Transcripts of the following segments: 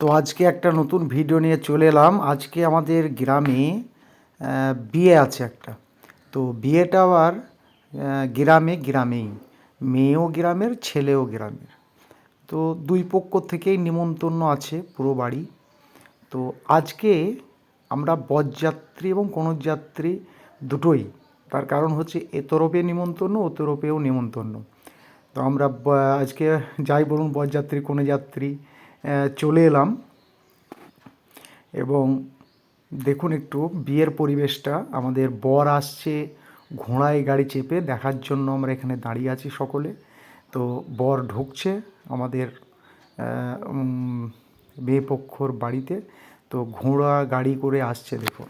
তো আজকে একটা নতুন ভিডিও নিয়ে চলে এলাম। আজকে আমাদের গ্রামে বিয়ে আছে একটা। তো বিয়েটা আবার গ্রামেই, মেয়েও গ্রামের, ছেলেও গ্রামের। তো দুই পক্ষ থেকেই নিমন্ত্রণ আছে পুরো বাড়ি। তো আজকে আমরা বরযাত্রী এবং কনেযাত্রী দুটোই, তার কারণ হচ্ছে এ তরফে নিমন্ত্রণ, ও তরফেও নিমন্ত্রণ। তো আমরা আজকে যাই বলুন, বরযাত্রী কনেযাত্রী চলে এলাম। এবং দেখুন একটু বিয়ের পরিবেশটা। আমাদের বর আসছে ঘোড়ায় গাড়ি চেপে, দেখার জন্য আমরা এখানে দাঁড়িয়ে আছি সকলে। তো বর ঢুকছে আমাদের মেয়ে পক্ষর বাড়িতে। তো ঘোড়া গাড়ি করে আসছে দেখুন।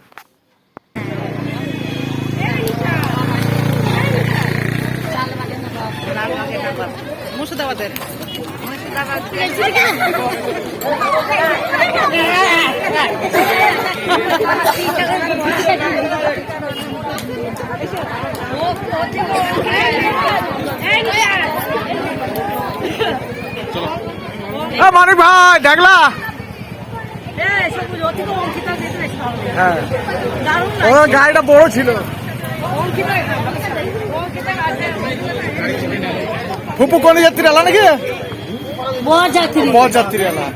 মুর্শিদাবাদের মানিক ভাই দেখলা, গাড়িটা বড় ছিল। ফুপু কোন যাত্রী এলা নাকি? বরযাত্রী এলা।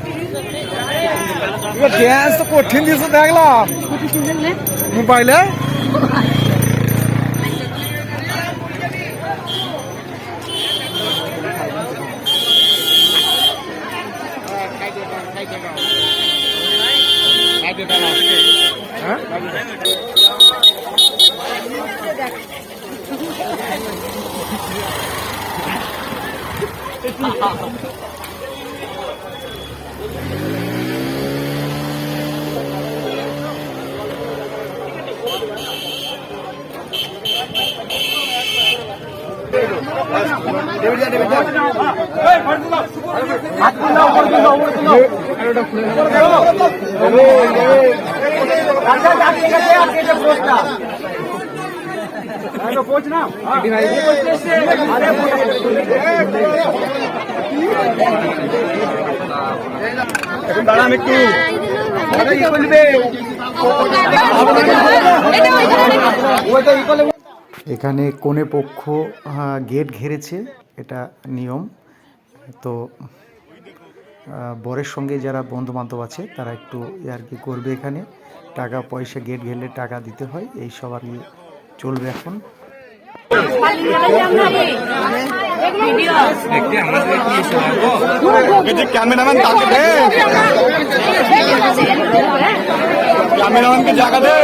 ড্যান্স তো কঠিন দিয়েছে দেখলাম মোবাইলে। এখানে কোনে পক্ষ গেট ঘিরেছে, এটা নিয়ম। তো বরের সঙ্গে যারা বন্ধু বান্ধব আছে তারা একটু আর কি করবে, এখানে টাকা পয়সা গেট ঘেরলে টাকা দিতে হয়, এই সব আর কি চলবে এখন। ক্যামেরাম্যানকে জায়গা দে।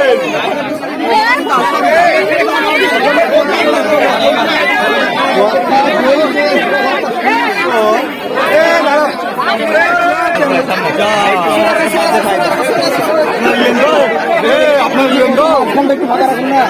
আপনার একটু ফাঁকা রাখুন না।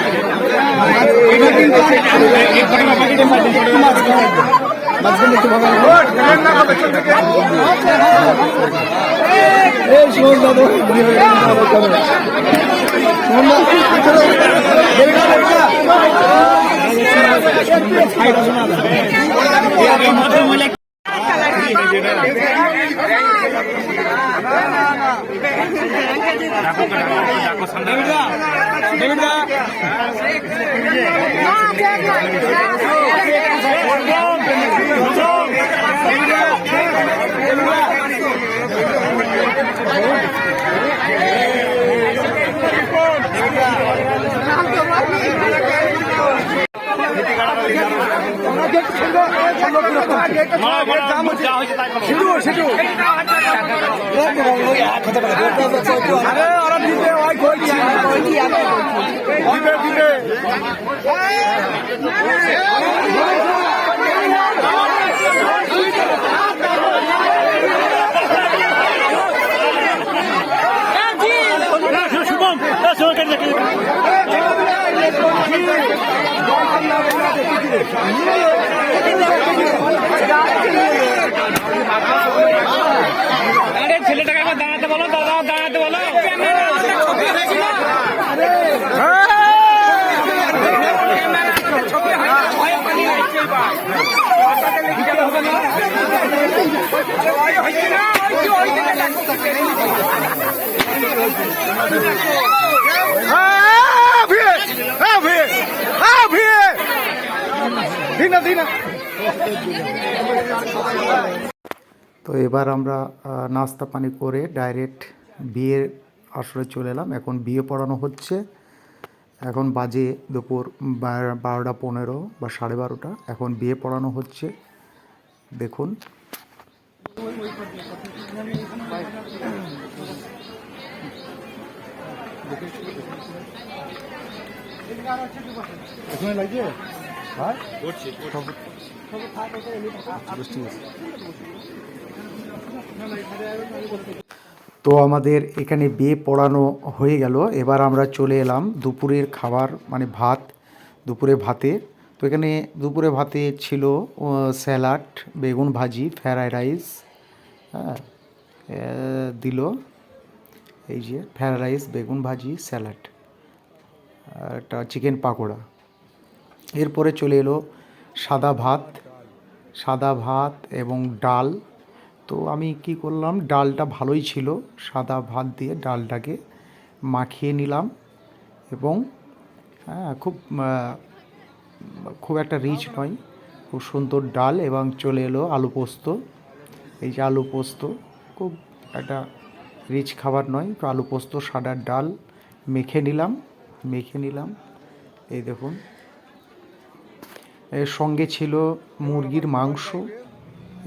ছেলেটাকে দাঁড়াতে বলো, দাদা দাঁড়াতে বলো। হবে না। তো এবার আমরা নাস্তা পানি করে ডাইরেক্ট বিয়ের আসরে চলে এলাম। এখন বিয়ে পড়ানো হচ্ছে। এখন বাজে দুপুর 12:15 বা 12:30। এখন বিয়ে পড়ানো হচ্ছে, দেখুন। তো আমাদের এখানে বিয়ে পড়ানো হয়ে গেল। এবার আমরা চলে এলাম দুপুরের খাবার, মানে ভাত, দুপুরে ভাতে। তো এখানে দুপুরে ভাতে ছিল স্যালাড, বেগুন ভাজি, ফ্রাইড রাইস, হ্যাঁ দিল। এই যে ফ্রাইড রাইস, বেগুন ভাজি, স্যালাড, একটা চিকেন পাকোড়া। এরপরে চলে এলো সাদা ভাত এবং ডাল। তো আমি কি করলাম, ডালটা ভালোই ছিল, সাদা ভাত দিয়ে ডালটাকে মাখিয়ে নিলাম। এবং খুব একটা রিচ নয়, খুব সুন্দর ডাল। এবং চলে এলো আলু পোস্ত। এই যে আলু পোস্ত, খুব একটা রিচ খাবার নয়, তো আলু পোস্ত, সাদা ডাল মেখে নিলাম। এই দেখুন, এর সঙ্গে ছিল মুরগির মাংস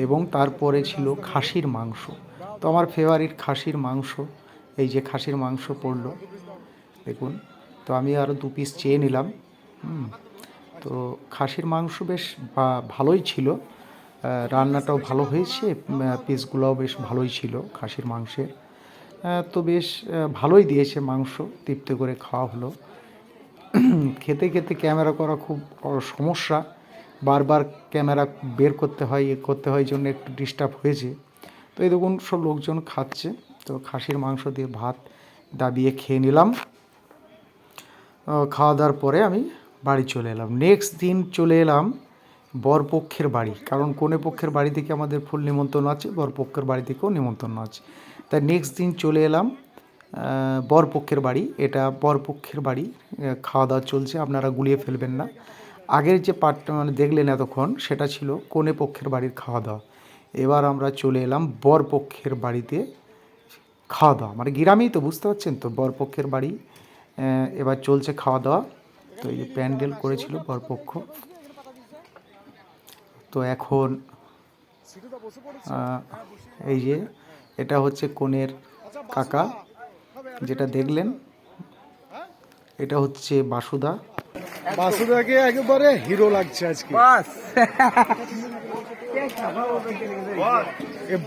এবং তারপরে ছিল খাসির মাংস। তো আমার ফেভারিট খাসির মাংস, এই যে খাসির মাংস পড়লো, দেখুন। তো আমি আরও 2 পিস চেয়ে নিলাম। তো খাসির মাংস বেশ ভালোই ছিল, রান্নাটাও ভালো হয়েছে, পিসগুলোও বেশ ভালোই ছিল খাসির মাংসের। তো বেশ ভালোই দিয়েছে মাংস, তৃপ্তি করে খাওয়া হলো। খেতে খেতে ক্যামেরা করা খুব সমস্যা, বারবার ক্যামেরা বের করতে হয় জন্য একটু ডিস্টার্ব হয়েছে। তো এই দেখুন, সব লোকজন খাচ্ছে। তো খাসির মাংস দিয়ে ভাত দাবিয়ে খেয়ে নিলাম। খাওয়া দাওয়ার পরে আমি বাড়ি চলে এলাম। নেক্সট দিন চলে এলাম বরপক্ষের বাড়ি, কারণ কনে পক্ষের বাড়ি থেকে আমাদের ফুল নিমন্ত্রণ আছে, বরপক্ষের বাড়ি থেকেও নিমন্ত্রণ আছে। তাই নেক্সট দিন চলে এলাম বরপক্ষের বাড়ি। এটা বরপক্ষের বাড়ি, খাওয়া দাওয়া চলছে, আপনারা গুলিয়ে ফেলবেন না। আগের যে পার্টটা মানে দেখলেন এতক্ষণ, সেটা ছিল কনে পক্ষের বাড়ির খাওয়া দাওয়া। এবার আমরা চলে এলাম বরপক্ষের বাড়িতে খাওয়া দাওয়া, মানে গ্রামেই তো, বুঝতে পারছেন তো, বরপক্ষের বাড়ি। এবার চলছে খাওয়া দাওয়া। তো এই যে প্যান্ডেল করেছিল বরপক্ষ। তো এখন এই যে এটা হচ্ছে কনের কাকা, যেটা দেখলেন, এটা হচ্ছে বাসুদাকে একেবারে হিরো লাগছে আজকে।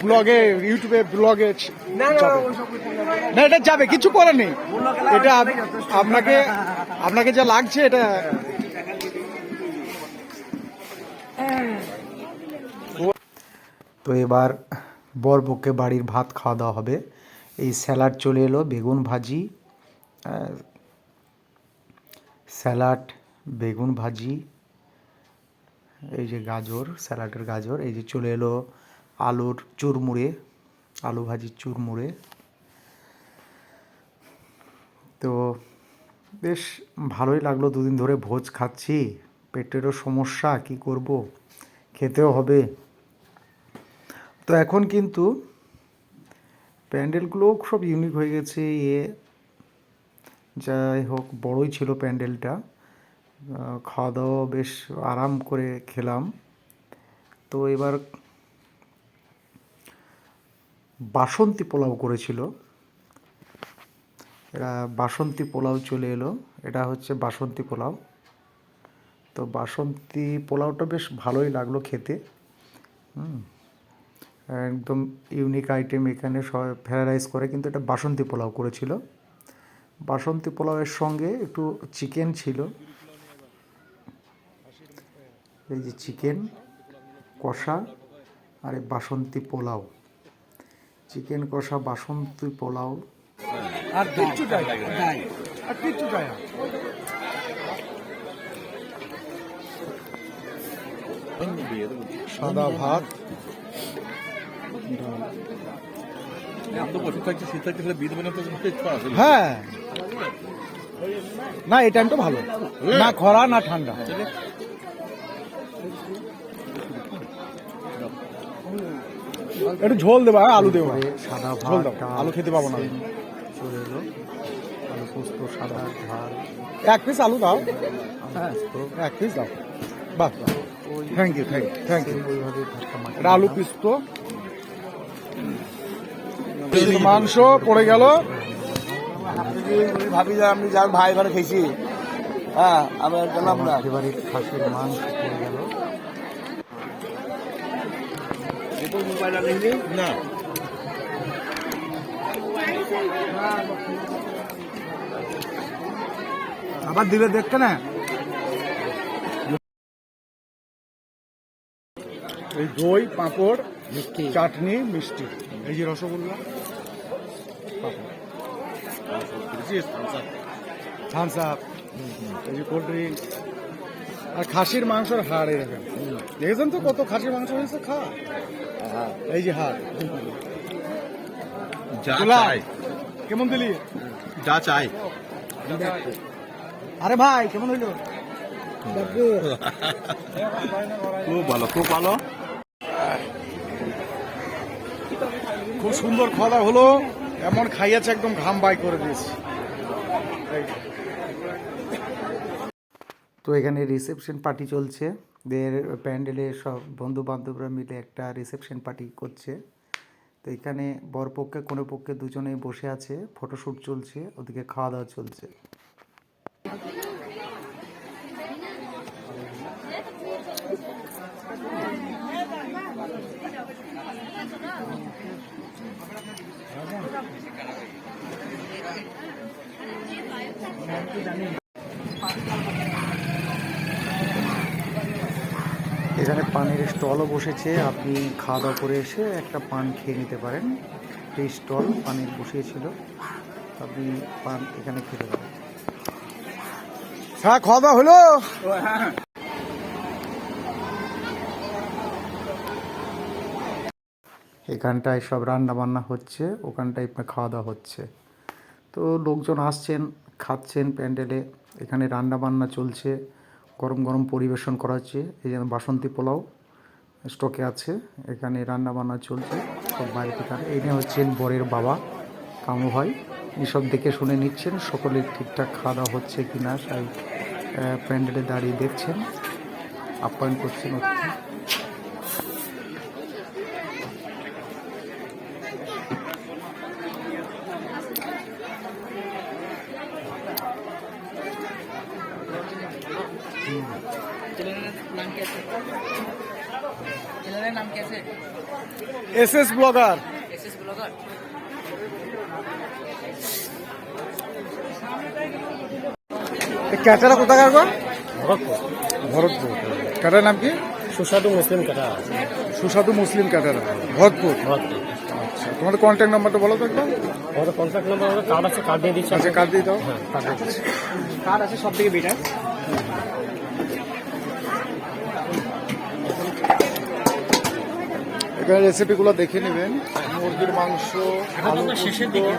ব্লগে, ইউটিউবে ব্লগে না, এটা যাবে, কিছু করার নেই। এটা আপনাকে যা লাগছে এটা। তো এবার বরপক্ষে বাড়ির ভাত খাওয়া দাওয়া হবে। এই স্যালাড চলে এলো, বেগুন ভাজি, স্যালাড, বেগুন ভাজি, এই যে গাজর, স্যালাডের গাজর, এই যে চলে এলো আলুর চুরমুড়ে, আলু ভাজির চুরমুড়ে। তো বেশ ভালোই লাগলো, 2 দিন ধরে ভোজ খাচ্ছি, পেটেরও সমস্যা, কি করব, খেতেও হবে। তো এখন কিন্তু প্যান্ডেলগুলোও সব ইউনিক হয়ে গেছে। যাই হোক, বড়ই ছিল প্যান্ডেলটা। খাওয়া দাওয়া বেশ আরাম করে খেলাম। তো এবার বাসন্তী পোলাও করেছিল, এরা বাসন্তী পোলাও চলে এলো। এটা হচ্ছে বাসন্তী পোলাও। তো বাসন্তী পোলাওটা বেশ ভালোই লাগলো খেতে। একদম ইউনিক আইটেম, এখানে সবাই ফ্রাইড রাইস করে, কিন্তু এটা বাসন্তী পোলাও করেছিল। বাসন্তী পোলাওয়ের সঙ্গে একটু চিকেন ছিল, এই যে চিকেন কষা আর বাসন্তী পোলাও, চিকেন কষা, বাসন্তী পোলাও আর কিচ্ছু চাই, সাদা ভাত, হ্যাঁ, না এই টাইমটা ভালো, না খরা না ঠান্ডা। একটু ঝোল দেবা, আলু দেবো, সাদা ঝোল ভাত, দাও, আলু খেতে পাবো না। চলে এলো আলু পোস্ত, সাদা ঝাল, 1 পিস আলু দাও, পোস্ত, 1 পিস দাও, বাহ, থ্যাংক ইউ, থ্যাংক ইউ। ওইভাবে ভাতটা মাখিয়ে এটা আলু পিস্ত, মাংস পড়ে গেল। ভাবি যে আমি যার ভাই ঘরে খেয়েছি, হ্যাঁ আমি জানাব না। ফেভারিট খাসির মাংস পড়ে গেল। না আবার দিলে দেখতে না, এই দই, পাঁপড়, মিষ্টি, চাটনি, মিষ্টি, এই যে রসগোল্লা, থামস আপ, এই যে কোল্ড ড্রিঙ্ক, আর খাসির মাংসের হাড়। এই দেখেন, দেখেছেন তো কত খাসির মাংস হয়েছে, খাওয়া, এই যে হাড়। কেমন দিলি? যা চাই। আরে ভাই কেমন হইলো? খুব ভালো, খুব ভালো। খুব সুন্দর খাওয়া হলো, এমন খাইয়েছে একদম ঘাম বাই করে দিয়েছে। তো এখানে রিসেপশন পার্টি চলছে, দের প্যান্ডেলে সব বন্ধু বান্ধবরা মিলে একটা রিসেপশন পার্টি করছে। তো এখানে বরপক্ষে কনেপক্ষে দুজনেই বসে আছে, ফটোশ্যুট চলছে, ওদিকে খাওয়া দাওয়া চলছে। এখানে পানের স্টলও বসেছে, আপনি খাওয়া দাওয়া করে এসে একটা পান খেয়ে নিতে পারেন। এই স্টল পানের বসিয়েছিল, আপনি পান এখানে খেতে পারেন। হ্যাঁ, খাওয়া দাওয়া হলো। এখানটায় সব রান্না বান্না হচ্ছে, ওখানটায় খাওয়া দাওয়া হচ্ছে। তো লোকজন আসছেন, খাচ্ছেন প্যান্ডেলে। এখানে রান্না বান্না চলছে, গরম গরম পরিবেশন করা হচ্ছে। এই যেন বাসন্তী পোলাও স্টকে আছে, এখানে রান্না বান্না চলছে সব বাইরে থেকে। এনে হচ্ছেন বরের বাবা কামু ভাই, এসব দেখে শুনে নিচ্ছেন সকলের ঠিকঠাক খাওয়া দাওয়া হচ্ছে কি না, তাই প্যান্ডেলে দাঁড়িয়ে দেখছেন, আপ্যায়ন করছেন। चैनल नाम कैसे? SS blogger. SS blogger. ক্যাটারা কোথাকার গো? ভরতপুর। ক্যাটার নাম কি? সুস্বাদু মুসলিম কাটা। সুস্বাদু মুসলিম ক্যাটারা, ভরতপুর। আচ্ছা, তোমাদের কন্ট্যাক্ট নাম্বারটা বলো তো একবার। আমাদের কন্ট্যাক্ট নাম্বার, আমাদের কার্ড আছে, কার্ড দিয়ে দিচ্ছি। আচ্ছা, কার্ড দিয়ে দাও। হ্যাঁ, কার্ড দিয়ে দিচ্ছি। कार আছে সব থেকে বেটার। এখানে রেসিপিগুলো দেখে নেবেন। মুরগির মাংস, আলু শেষের পোস্ত, দিকে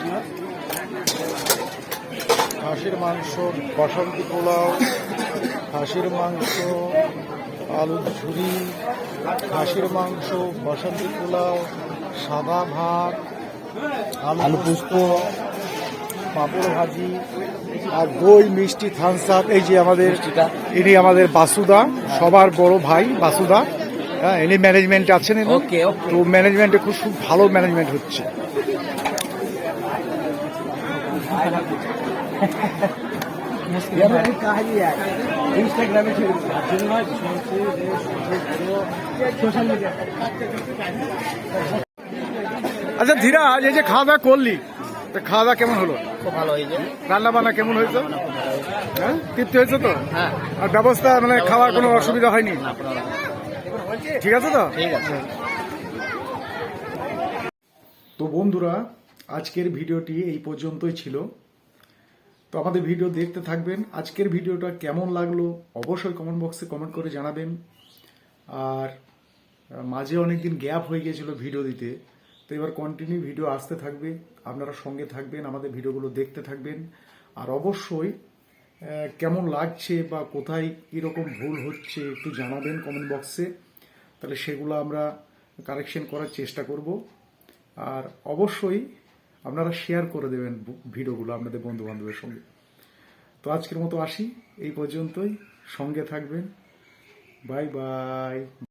খাসির মাংস, বাসন্তী পোলাও, খাসির মাংস, আলুর ঝুরি, খাসির মাংস, বাসন্তী পোলাও, সাদা ভাত, আলু পোস্ত, পাঁপড় ভাজি, আর দই, মিষ্টি, থামস আপ। এই যে আমাদের, ইনি আমাদের বাসুদা, সবার বড় ভাই বাসুদা। হ্যাঁ, ইনি ম্যানেজমেন্টে আছেন। ওকে, ওকে। তো ম্যানেজমেন্টে খুব ভালো ম্যানেজমেন্ট হচ্ছে। Instagram social media. আচ্ছা ধীরাজ, এই যে খাওয়া দাওয়া করলি, তো খাওয়া দাওয়া কেমন হলো? খুব ভালো হয়েছে। রান্না বান্না কেমন হয়েছে? হ্যাঁ, তৃপ্তি হয়েছে তো? হ্যাঁ, আর ব্যবস্থা মানে খাওয়ার কোনো অসুবিধা হয়নি? ঠিক আছে তো? ঠিক আছে। তো বন্ধুরা, আজকের ভিডিওটি এই পর্যন্তই ছিল। তো আমাদের ভিডিও দেখতে থাকবেন। আজকের ভিডিওটা কেমন লাগলো অবশ্যই কমেন্ট বক্সে কমেন্ট করে জানাবেন। আর মাঝে অনেক দিন গ্যাপ হয়ে গিয়েছিল ভিডিও দিতে, তো এবার কন্টিনিউ ভিডিও আসতে থাকবে। আপনারা সঙ্গে থাকবেন, আমাদের ভিডিওগুলো দেখতে থাকবেন। আর অবশ্যই কেমন লাগছে বা কোথায় কীরকম ভুল হচ্ছে একটু জানাবেন কমেন্ট বক্সে, তাহলে সেগুলো আমরা কারেকশন করার চেষ্টা করব। আর অবশ্যই আপনারা শেয়ার করে দেবেন ভিডিওগুলো আপনাদের বন্ধু বান্ধবের সঙ্গে। তো আজকের মতো আসি, এই পর্যন্তই। সঙ্গে থাকবেন। Bye bye.